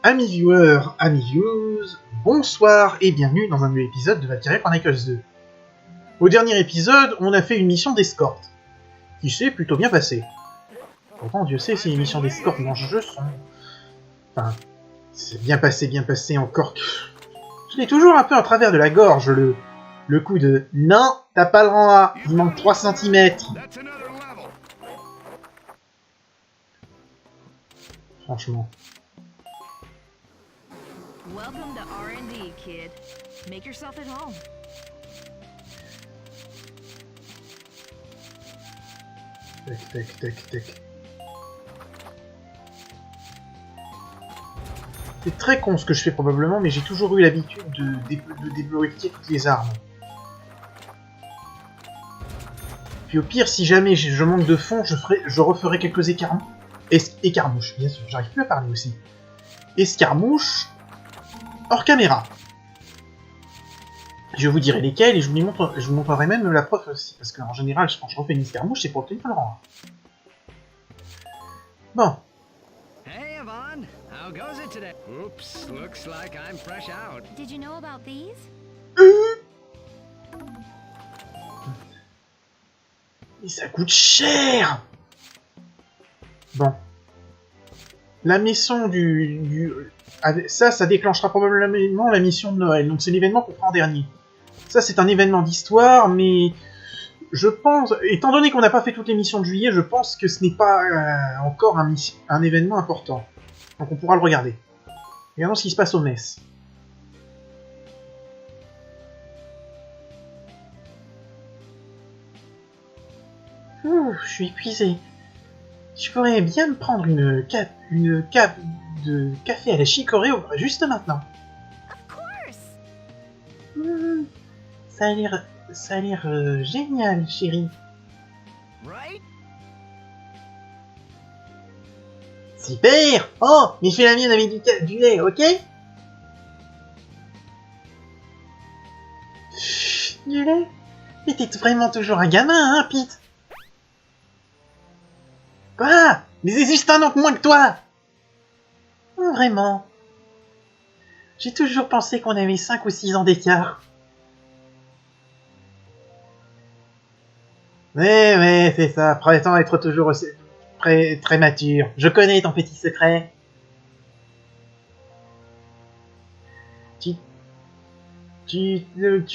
Amis viewers, amis viewers, bonsoir et bienvenue dans un nouvel épisode de Valkyria Chronicles 2. Au dernier épisode, on a fait une mission d'escorte, qui s'est plutôt bien passée. Pourtant, Dieu sait si les missions d'escorte dans ce jeu sont... Enfin, c'est bien passé encore que... Je l'ai toujours un peu en travers de la gorge, le coup de « Non, t'as pas le rang A, il manque 3 cm !» Franchement. Welcome to R&D, kid. Make yourself at home. Tac. C'est très con ce que je fais probablement, mais j'ai toujours eu l'habitude de débloquer toutes les armes. Puis au pire, si jamais je manque de fonds, je referai quelques écarmouches, bien sûr, j'arrive plus à parler aussi. Escarmouches hors caméra. Je vous dirai lesquels et je vous montrerai même la preuve aussi, parce qu'en général, quand je refais une escarmouche, c'est pour obtenir le rang. Bon. Hey Yvonne, how goes it today? Oops, looks like I'm fresh out. Did you know about these? Mais ça coûte cher. Bon. La mission ça déclenchera probablement la mission de Noël, donc c'est l'événement qu'on fera en dernier. Ça, c'est un événement d'histoire, mais je pense, étant donné qu'on n'a pas fait toutes les missions de juillet, je pense que ce n'est pas encore un événement important. Donc on pourra le regarder. Regardons ce qui se passe au mess. Ouh, je suis épuisé. Je pourrais bien me prendre une cape de café à la chicorée juste maintenant. Of course. Ça a l'air génial, chérie. Right? Super. Oh, mais fais la mienne avec du lait, ok? Du lait? Mais t'es vraiment toujours un gamin, hein, Pete? Quoi? Mais c'est juste un an de moins que toi! Oh, vraiment? J'ai toujours pensé qu'on avait 5 ou 6 ans d'écart. Ouais, c'est ça. Prétends être toujours aussi très mature. Je connais ton petit secret. Tu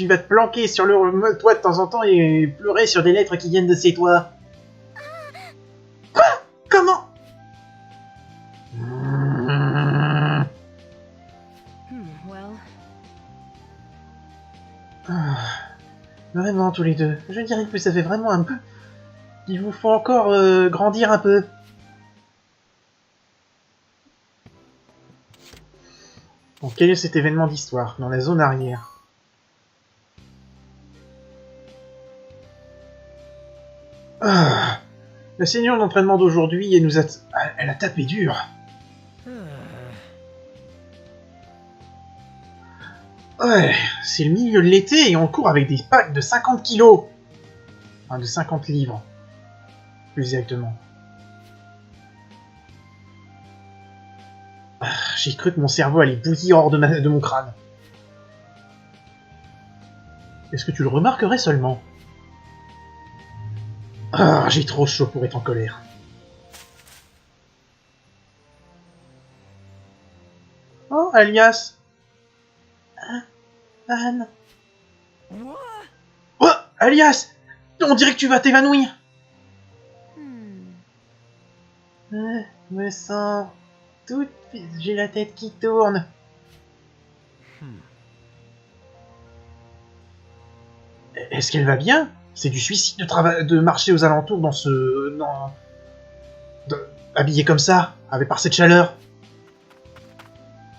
vas te planquer sur le toit de temps en temps et pleurer sur des lettres qui viennent de chez toi. Quoi? Comment? Well. Vraiment, tous les deux. Je dirais que ça fait vraiment un peu... Il vous faut encore grandir un peu. Bon, quel est cet événement d'histoire dans la zone arrière? La seigneur d'entraînement d'aujourd'hui, elle a tapé dur. Ouais, c'est le milieu de l'été et on court avec des packs de 50 kilos. Enfin, de 50 livres. Plus exactement. J'ai cru que mon cerveau allait bouillir hors de mon crâne. Est-ce que tu le remarquerais seulement? J'ai trop chaud pour être en colère. Oh, Alias. Anne. What? Oh, Alias! On dirait que tu vas t'évanouir. Me sens toute... J'ai la tête qui tourne. Est-ce qu'elle va bien? C'est du suicide de marcher aux alentours dans ce... habillé comme ça, par cette chaleur.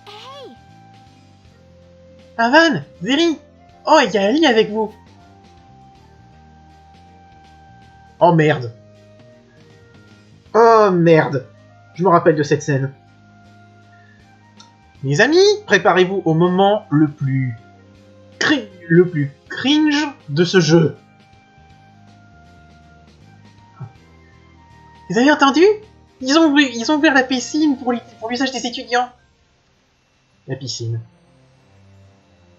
Hey. Avan! Zeri! Oh, il y a Ali avec vous. Oh merde. Oh merde. Je me rappelle de cette scène. Mes amis, préparez-vous au moment le plus cringe de ce jeu. Vous avez entendu? Ils ont ouvert la piscine pour l'usage des étudiants. La piscine.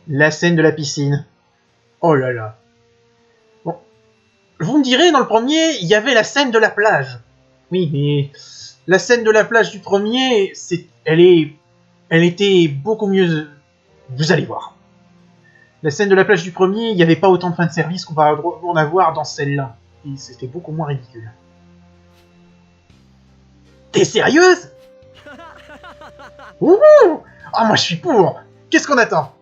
La scène de la piscine. Oh là là. Bon. Vous me direz, dans le premier, il y avait la scène de la plage. Oui, mais la scène de la plage du premier, elle était beaucoup mieux. Vous allez voir. La scène de la plage du premier, il n'y avait pas autant de fanservice qu'on va en avoir dans celle-là. Et c'était beaucoup moins ridicule. T'es sérieuse? Ouh! Ah, moi je suis pour! Qu'est-ce qu'on attend?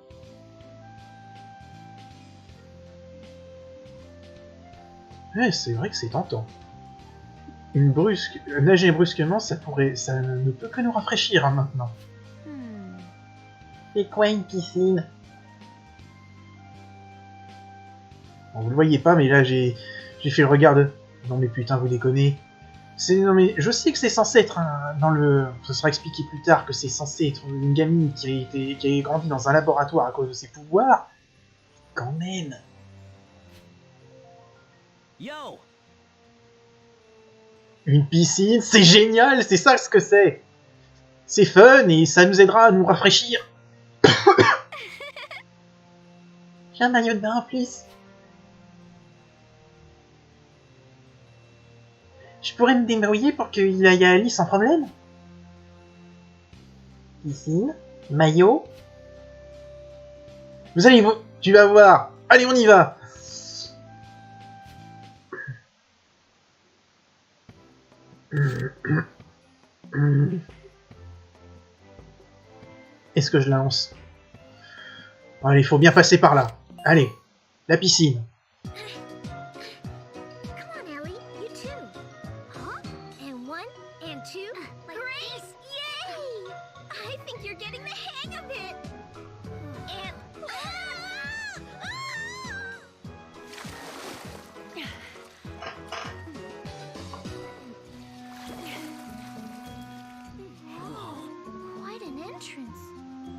Ouais, c'est vrai que c'est tentant. Nager brusquement, ça ne peut que nous rafraîchir hein, maintenant. C'est quoi une piscine? Bon, vous le voyez pas, mais là j'ai fait le regard de... Non mais putain, vous déconnez. Non mais je sais que c'est censé être dans le... Ce sera expliqué plus tard que c'est censé être une gamine qui a grandi dans un laboratoire à cause de ses pouvoirs. Quand même. Yo! Une piscine, c'est génial, c'est ça ce que c'est. C'est fun et ça nous aidera à nous rafraîchir. J'ai un maillot de bain en plus. Je pourrais me débrouiller pour qu'il aille à Ali sans problème. Piscine, maillot. Tu vas voir. Allez, on y va. Est-ce que je la lance? Allez, il faut bien passer par là. Allez, la piscine.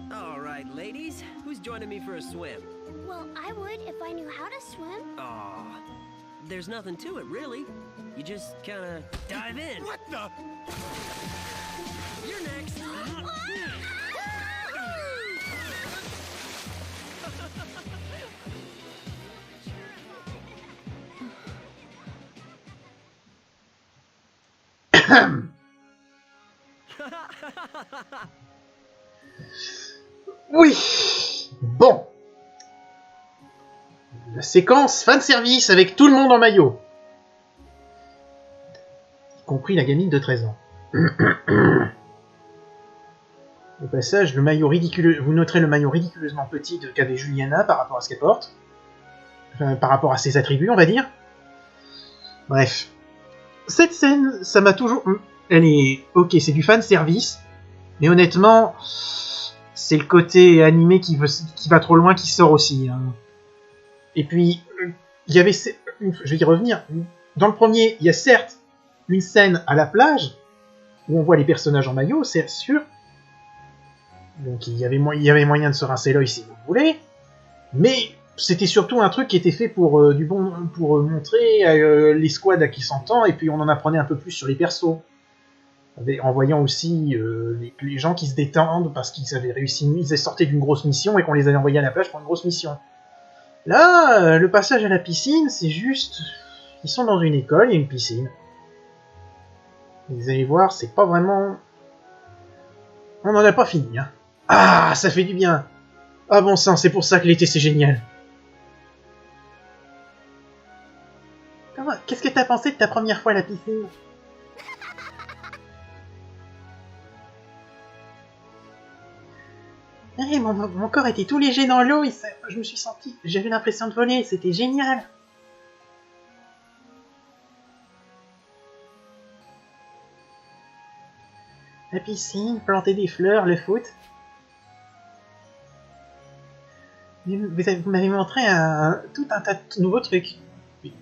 Alright, ladies, who's joining me for a swim? Well, I would if I knew how to swim. Aw, there's nothing to it, really. You just kinda dive in. What the? You're next. Oui. Bon. La séquence fin de service avec tout le monde en maillot. Y compris la gamine de 13 ans. Au passage, le maillot ridicule... Vous noterez le maillot ridiculeusement petit qu'avait Juliana par rapport à ce qu'elle porte. Enfin, par rapport à ses attributs, on va dire. Bref. Cette scène, ça m'a toujours... Elle est... Ok, c'est du fan service. Mais honnêtement... C'est le côté animé qui va trop loin qui sort aussi. Hein. Et puis, il y avait... Je vais y revenir. Dans le premier, il y a certes une scène à la plage, où on voit les personnages en maillot, c'est sûr. Donc il y avait moyen de se rincer l'œil si vous voulez. Mais c'était surtout un truc qui était fait pour montrer les squads à qui s'entend, et puis on en apprenait un peu plus sur les persos. En voyant aussi les gens qui se détendent parce qu'ils avaient réussi, ils sortaient d'une grosse mission et qu'on les avait envoyés à la plage pour une grosse mission. Là, le passage à la piscine, c'est juste... Ils sont dans une école, il y a une piscine. Vous allez voir, c'est pas vraiment... On n'en a pas fini, hein. Ah, ça fait du bien. Ah bon sang, c'est pour ça que l'été c'est génial. Qu'est-ce que t'as pensé de ta première fois à la piscine? Hey, mon corps était tout léger dans l'eau, je me suis senti... J'avais l'impression de voler, c'était génial. La piscine, planter des fleurs, le foot. Vous m'avez montré tout un tas de nouveaux trucs. Oui.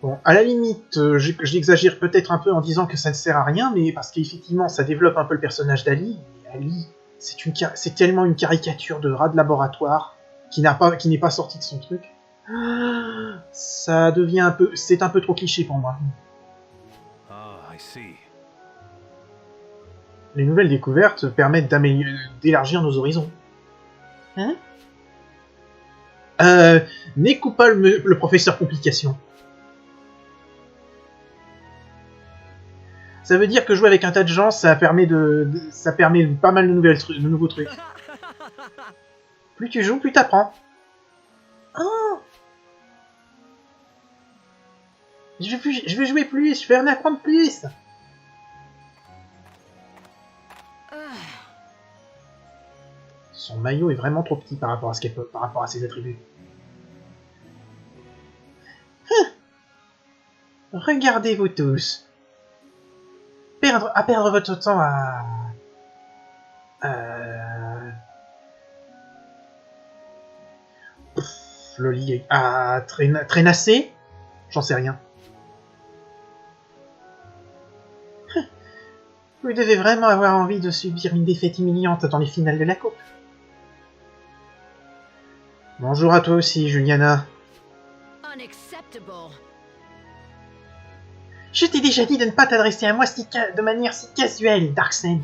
Bon, à la limite, j'exagère peut-être un peu en disant que ça ne sert à rien, mais parce qu'effectivement, ça développe un peu le personnage d'Ali. Ali, c'est tellement une caricature de rat de laboratoire qui n'est pas sorti de son truc. Ça devient un peu... C'est un peu trop cliché pour moi. Oh, I see. Les nouvelles découvertes permettent d'élargir nos horizons. Hein? N'écoute pas le professeur Complication. Ça veut dire que jouer avec un tas de gens, ça permet pas mal de nouveaux trucs. Plus tu joues, plus t'apprends. Oh, je vais jouer plus, je vais en apprendre plus. Son maillot est vraiment trop petit par rapport à par rapport à ses attributs. Regardez-vous tous. Perdre votre temps à... Loli à traînasser? J'en sais rien. Vous devez vraiment avoir envie de subir une défaite humiliante dans les finales de la coupe. Bonjour à toi aussi, Juliana. Unacceptable. Je t'ai déjà dit de ne pas t'adresser à moi de manière si casuelle, Darkseid.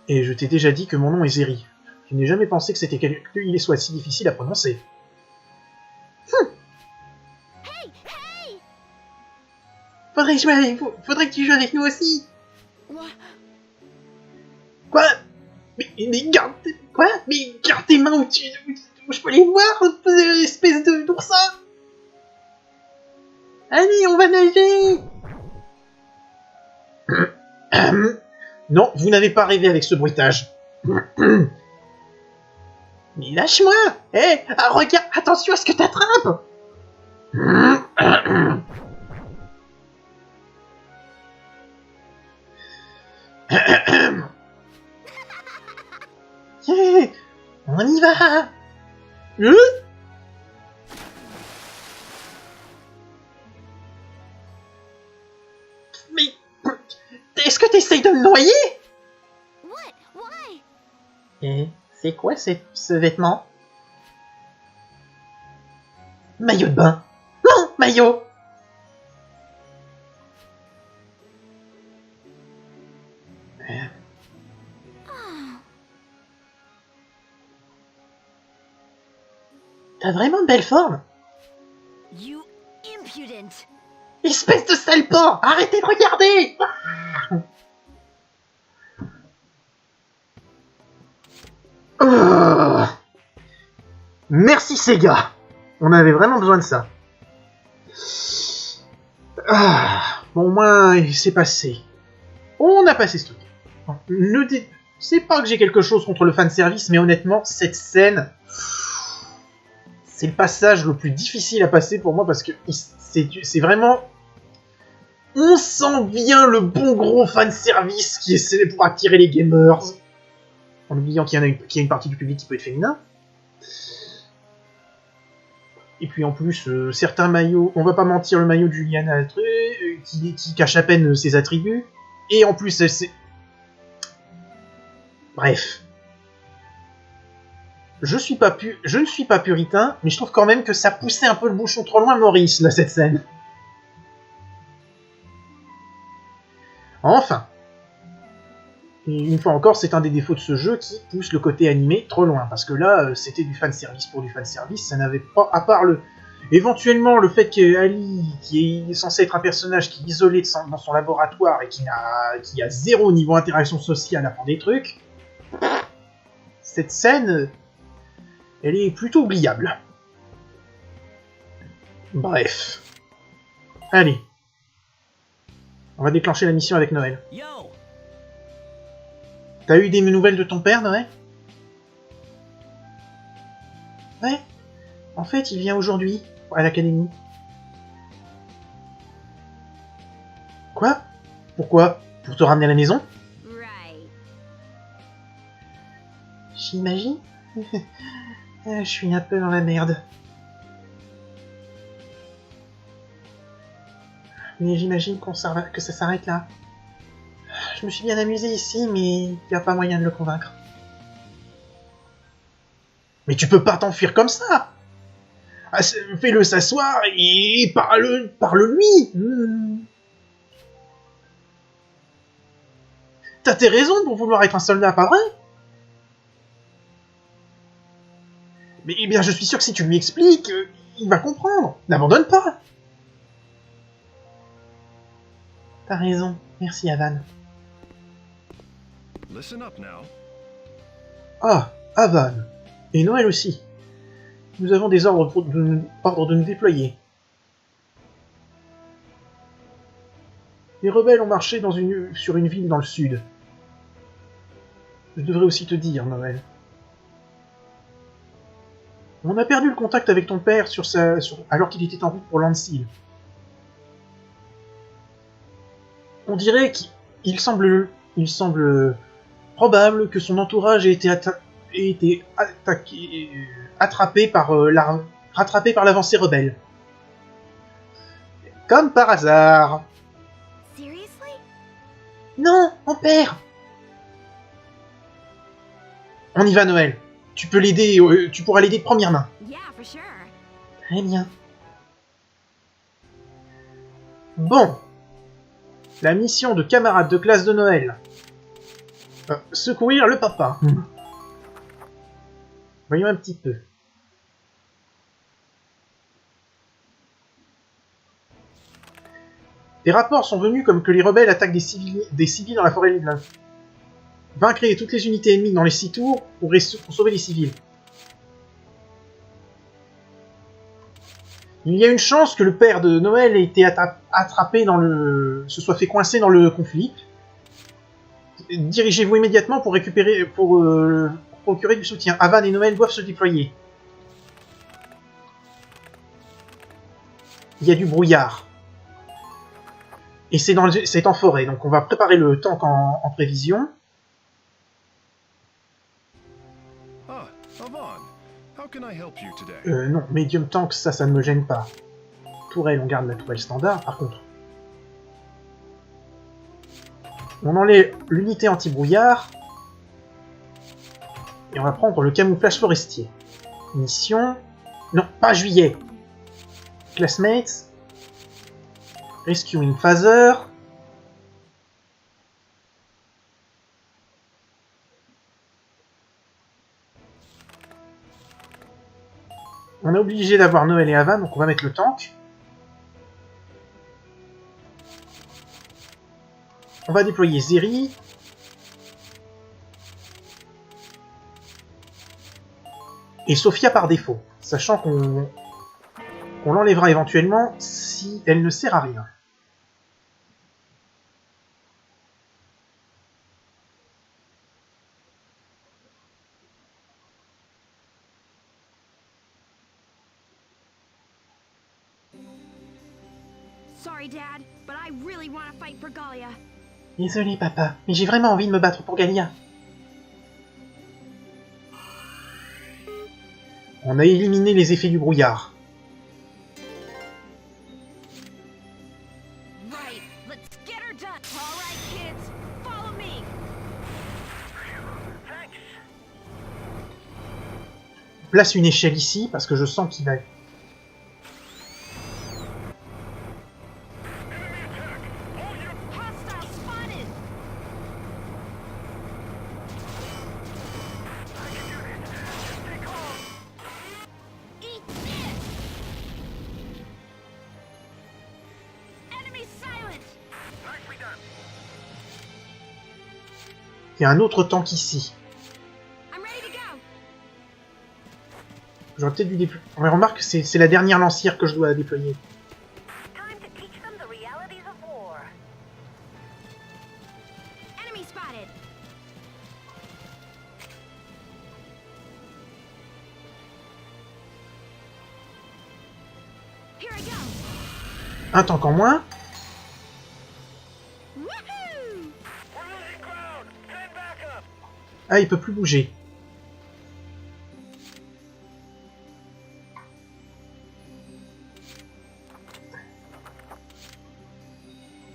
Et je t'ai déjà dit que mon nom est Zeri. Je n'ai jamais pensé que qu'il soit si difficile à prononcer. Faudrait jouer avec vous. Faudrait que tu joues avec nous aussi. Quoi? Mais garde... Quoi? Mais garde tes mains où je peux les voir, espèce d'oursin. Allez, on va nager. Non, vous n'avez pas rêvé avec ce bruitage. Mais lâche-moi. Hé, regarde, attention à ce que t'attrapes. Yeah, on y va. Mais est-ce que t'essayes de me noyer? What? Why? Et c'est quoi ce vêtement? Maillot de bain. Non, maillot. T'as vraiment de belle forme. You impudent. Espèce de sale porc. Arrêtez de regarder. Merci Sega. On avait vraiment besoin de ça. Bon, au moins, c'est passé. On a passé ce truc. C'est pas que j'ai quelque chose contre le fanservice, mais honnêtement, cette scène... C'est le passage le plus difficile à passer pour moi, parce que c'est vraiment... On sent bien le bon gros fanservice qui essaie pour attirer les gamers. En oubliant qu'il y a une partie du public qui peut être féminin. Et puis en plus, certains maillots, on va pas mentir, le maillot de Juliana qui cache à peine ses attributs. Et en plus, c'est... Bref. Je ne suis pas puritain, mais je trouve quand même que ça poussait un peu le bouchon trop loin, Maurice, là, cette scène. Enfin. Et une fois encore, c'est un des défauts de ce jeu qui pousse le côté animé trop loin. Parce que là, c'était du fanservice pour du fanservice. Ça n'avait pas, à part éventuellement le fait qu'Ali, qui est censé être un personnage qui est isolé dans son laboratoire et qui a zéro niveau interaction sociale à prendre des trucs, cette scène, elle est plutôt oubliable. Bref. Allez. On va déclencher la mission avec Noël. Yo! T'as eu des nouvelles de ton père, Noël? Ouais. En fait, il vient aujourd'hui, à l'académie. Quoi? Pourquoi? Pour te ramener à la maison? Right. J'imagine. Je suis un peu dans la merde. Mais j'imagine que ça s'arrête là. Je me suis bien amusé ici, mais il n'y a pas moyen de le convaincre. Mais tu peux pas t'enfuir comme ça! Fais-le s'asseoir et parle-lui! t'as tes raisons pour vouloir être un soldat, pas vrai? Mais eh bien, je suis sûr que si tu lui expliques, il va comprendre. N'abandonne pas. T'as raison. Merci, Avan. Listen up now. Ah, Avan. Et Noël aussi. Nous avons des ordres de nous déployer. Les rebelles ont marché sur une ville dans le sud. Je devrais aussi te dire, Noël. On a perdu le contact avec ton père alors qu'il était en route pour Landseal. On dirait qu'il semble probable que son entourage ait été rattrapé par l'avancée rebelle. Comme par hasard. Seriously? Non, mon père. On y va, Noël. Tu peux l'aider, tu pourras l'aider de première main. Yeah, for sure. Très bien. Bon. La mission de camarade de classe de Noël. Secourir le papa. Voyons un petit peu. Des rapports sont venus comme que les rebelles attaquent des civils dans la forêt de l'Inde. Vaincre toutes les unités ennemies dans les 6 tours pour sauver les civils. Il y a une chance que le père de Noël ait été attrapé se soit fait coincer dans le conflit. Dirigez-vous immédiatement pour procurer du soutien. Avan et Noël doivent se déployer. Il y a du brouillard. Et c'est en forêt, donc on va préparer le tank en prévision. Ah, Avan. How can I help you today? Non, medium tank, ça ne me gêne pas. Tourelle, on garde la tourelle standard, par contre. On enlève l'unité anti-brouillard. Et on va prendre le camouflage forestier. Mission... Non, pas juillet. Classmates. Rescuing Phaser. On est obligé d'avoir Noël et Avan, donc on va mettre le tank. On va déployer Zeri. Et Sophia par défaut, sachant qu'on l'enlèvera éventuellement si elle ne sert à rien. Sorry, Dad, but I really want to fight for Galia. Désolé, papa, mais j'ai vraiment envie de me battre pour Galia. On a éliminé les effets du brouillard. Right, let's get her done. All right, kids, follow me. Place une échelle ici, parce que je sens qu'il va... Hostile spotted. Eat this. Enemy silent. Il y a un autre tank ici. I'm ready to go. J'aurais peut-être dû déployer... On remarque que c'est la dernière lancière que je dois déployer. Time to teach them the realities of war. Enemy spotted. Here I go. Un tank en moins. Woohoo! Ah, il peut plus bouger.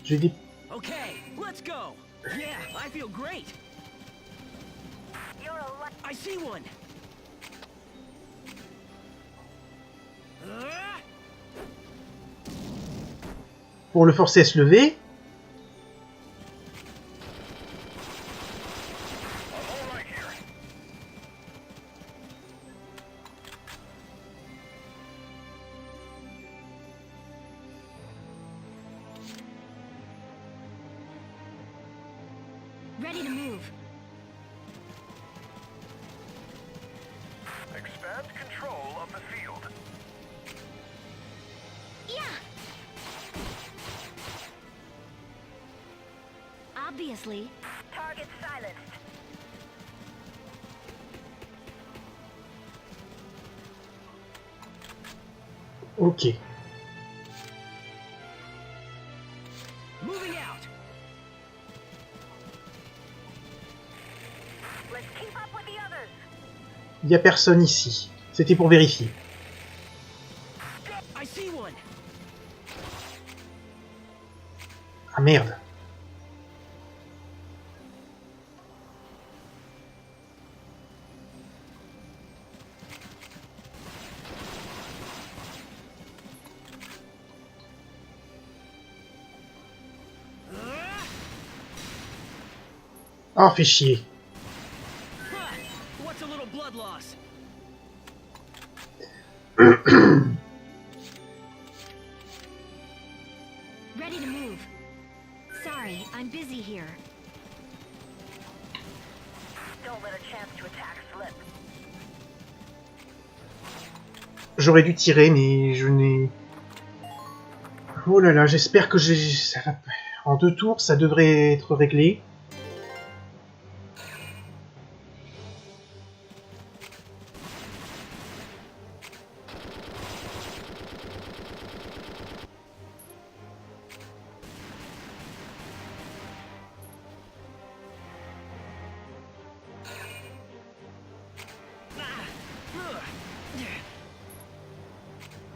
J'ai des... Okay, let's go. Yeah, I feel great. I see one. Pour le forcer à se lever. Ready to move. Expand control of the field. Yeah. Obviously. Target silenced. Ok. Moving out. Let's keep up with the others. Il y a personne ici. C'était pour vérifier. I see one. Ah merde. Oh, fait chier. Huh. What's a little blood loss? Ready to move. Sorry, I'm busy here. Don't let a chance to attack slip. J'aurais dû tirer, mais je n'ai... Oh là là, j'espère que ça va... En 2 tours, ça devrait être réglé.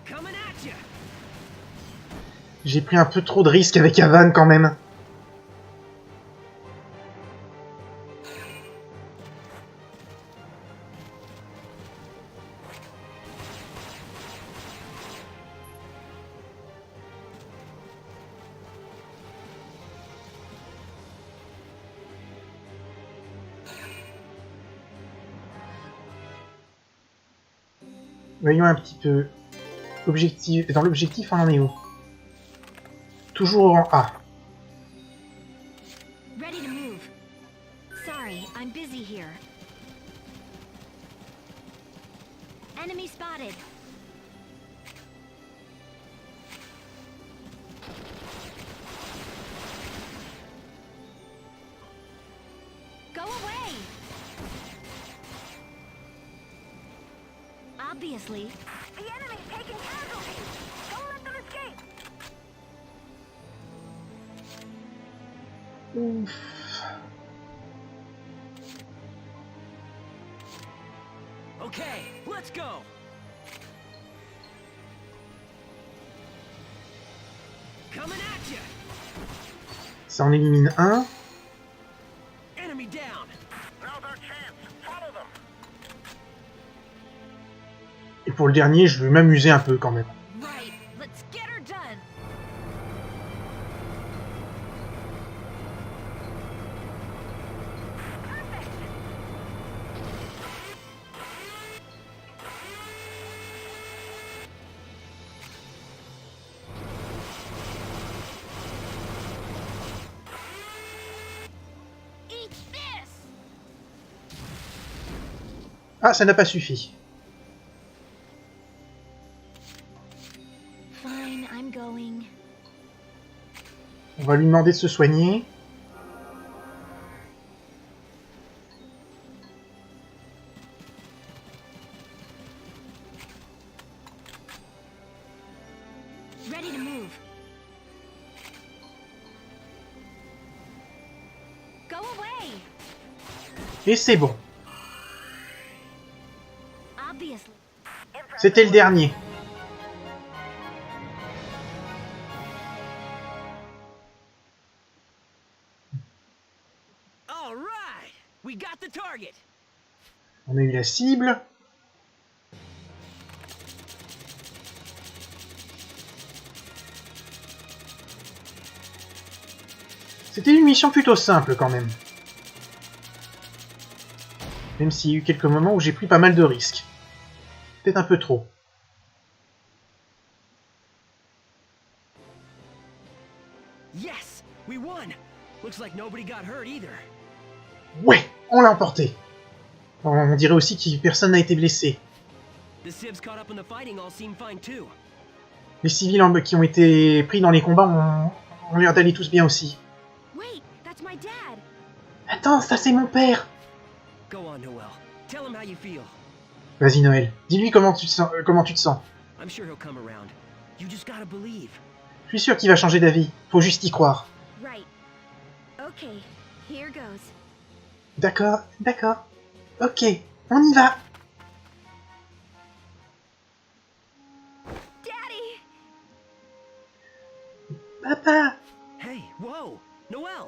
Coming at you. J'ai pris un peu trop de risques avec Havan quand même. Voyons un petit peu. Objectif. Dans l'objectif, on en est où? Toujours en A. Ready to move. Sorry, I'm busy here. Enemy spotted. Go away. Obviously. The enemy's taking casualties. Don't let them escape. Ouf. Okay, let's go. Coming at you. Ça en élimine un. Enemy down. Now's our chance. Follow them. Et pour le dernier, je veux m'amuser un peu quand même. Right. Let's get her done. Eat this. Ah, ça n'a pas suffi. Fine, I'm going. On va lui demander de se soigner. Ready to move. Go away. Et c'est bon. Obviously. C'était le dernier. All right. We got the target. On a eu la cible. C'était une mission plutôt simple quand même. Même s'il y a eu quelques moments où j'ai pris pas mal de risques. Peut-être un peu trop. Yes, we won. Looks like nobody got hurt either. Ouais, on l'a emporté. On dirait aussi que personne n'a été blessé. The civs caught up in the fighting all seem fine too. Les civils qui ont été pris dans les combats ont l'air d'aller tous bien aussi. Wait, that's my dad. Attends, ça c'est mon père. Go on, Noel. Tell him how you feel. Vas-y Noël, dis-lui comment tu te sens. I'm sure he'll come around. You just gotta believe. Je suis sûr qu'il va changer d'avis. Faut juste y croire. Right. Okay, here goes. D'accord, d'accord. Ok, on y va. Daddy! Papa. Hey, whoa! Noel!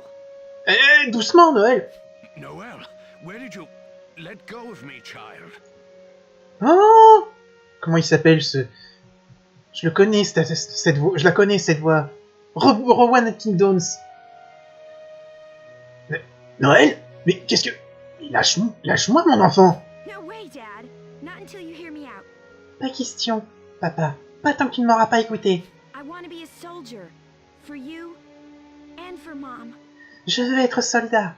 Eh, doucement Noël. Noel, where did you... Let go of me, child. Oh! Comment il s'appelle ce... Je le connais, cette voix. Je la connais, cette voix. Rowan Kingdoms. Noël? Mais qu'est-ce que... Lâche-moi, mon enfant. No way, Dad. Not until you hear me out. Pas question, papa. Pas tant que tu ne m'auras pas écouté. I want to be a soldier. For you and for Mom. Je veux être soldat.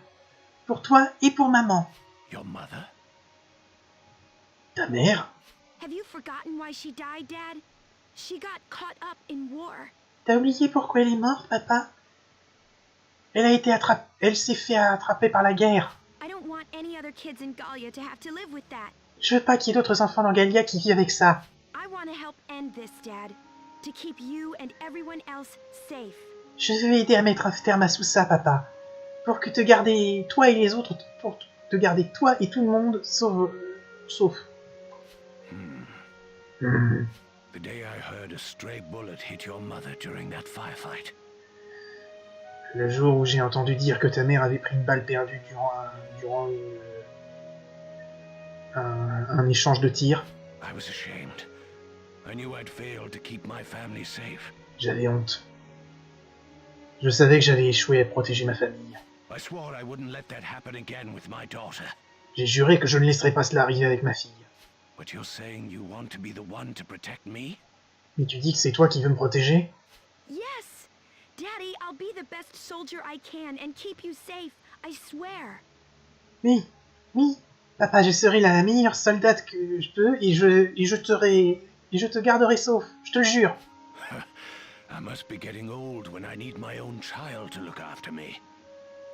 Pour toi et pour maman. Your mother? Ta mère? Have you forgotten why she died, Dad? She got caught up in war. T'as oublié pourquoi elle est morte, papa? Elle s'est fait attraper par la guerre. I don't want any other kids in Galia to have to live with that. Je veux pas qu'il y ait d'autres enfants dans Galia qui vivent avec ça. I want to help end this, Dad. To keep you and everyone else safe. Je veux aider à mettre un terme à tout ça, papa. Pour que te garder toi et les autres, pour te garder toi et tout le monde, sauf. The day I heard a stray bullet hit your mother during that firefight. Le jour où j'ai entendu dire que ta mère avait pris une balle perdue durant un échange de tirs, I was ashamed. I knew I'd failed to keep my family safe. j'avais honte. Je savais que j'avais échoué à protéger ma famille. I swore I wouldn't let that happen again with my daughter. J'ai juré que je ne laisserais pas cela arriver avec ma fille. But you're saying you want to be the one to protect me? Mais tu dis que c'est toi qui veux me protéger? Yes! Daddy, I'll be the best soldier I can and keep you safe. I swear. Oui, oui. Papa, je serai la meilleure soldate que je peux et je te garderai sauf. Je te le jure. I must be getting old when I need my own child to look after me.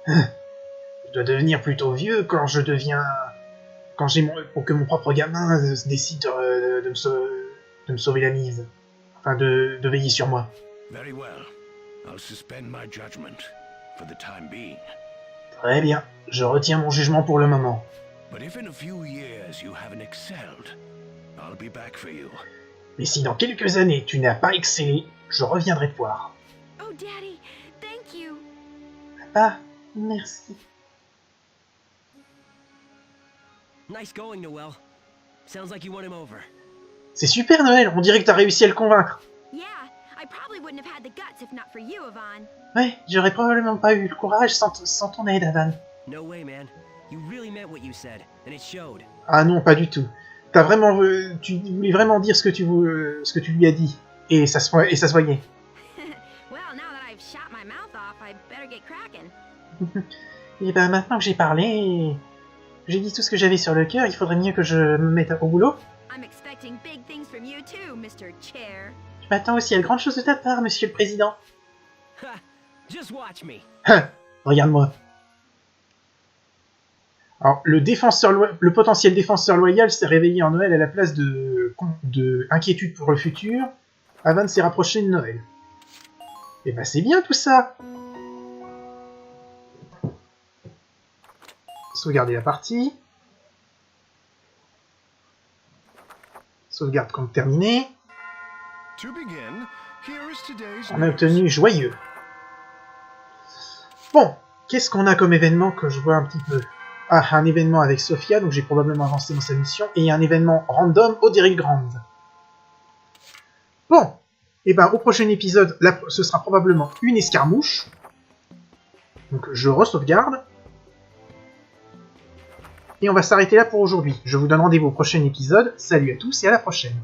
Je dois devenir plutôt vieux quand pour que mon propre gamin décide de me sauver la mise. Enfin, de veiller sur moi. Very well. I'll suspend my judgment for the time being. Très bien. Je retiens mon jugement pour le moment. But if in a few years you haven't excelled, I'll be back for you. Mais si dans quelques années tu n'as pas excellé, je reviendrai te voir. Oh, Daddy, thank you. Papa, merci. Nice going, Noel. Sounds like you won him over. C'est super, Noël. On dirait que t'as réussi à le convaincre. Yeah, I probably wouldn't have had the guts if not for you, Yvonne. Ouais, j'aurais probablement pas eu le courage sans ton aide, Avan. No way, man. You really meant what you said, and it showed. Ah non, pas du tout. Tu voulais vraiment dire ce que tu lui as dit. Et ça se voyait. Well, now that I've shot my mouth off, I better get cracking. Et ben maintenant que j'ai parlé, j'ai dit tout ce que j'avais sur le cœur, il faudrait mieux que je me mette au boulot. I'm expecting big things from you too, Mr. Chair. Je m'attends aussi à de grandes choses de ta part, monsieur le président. Ha! Just watch me. Regarde-moi. Alors, le potentiel défenseur loyal s'est réveillé en Noël à la place de inquiétude pour le futur. Avan s'est rapproché de Noël. Et ben c'est bien tout ça. Sauvegarder la partie. Sauvegarde compte terminé. To begin, here is today's On a news. obtenu joyeux. Bon, qu'est-ce qu'on a comme événement que je vois un petit peu? Ah, un événement avec Sophia, donc j'ai probablement avancé dans sa mission, et un événement random au Dairy Grand. Bon, et ben au prochain épisode, là, ce sera probablement une escarmouche. Donc je re-sauvegarde. Et on va s'arrêter là pour aujourd'hui. Je vous donne rendez-vous au prochain épisode. Salut à tous et à la prochaine.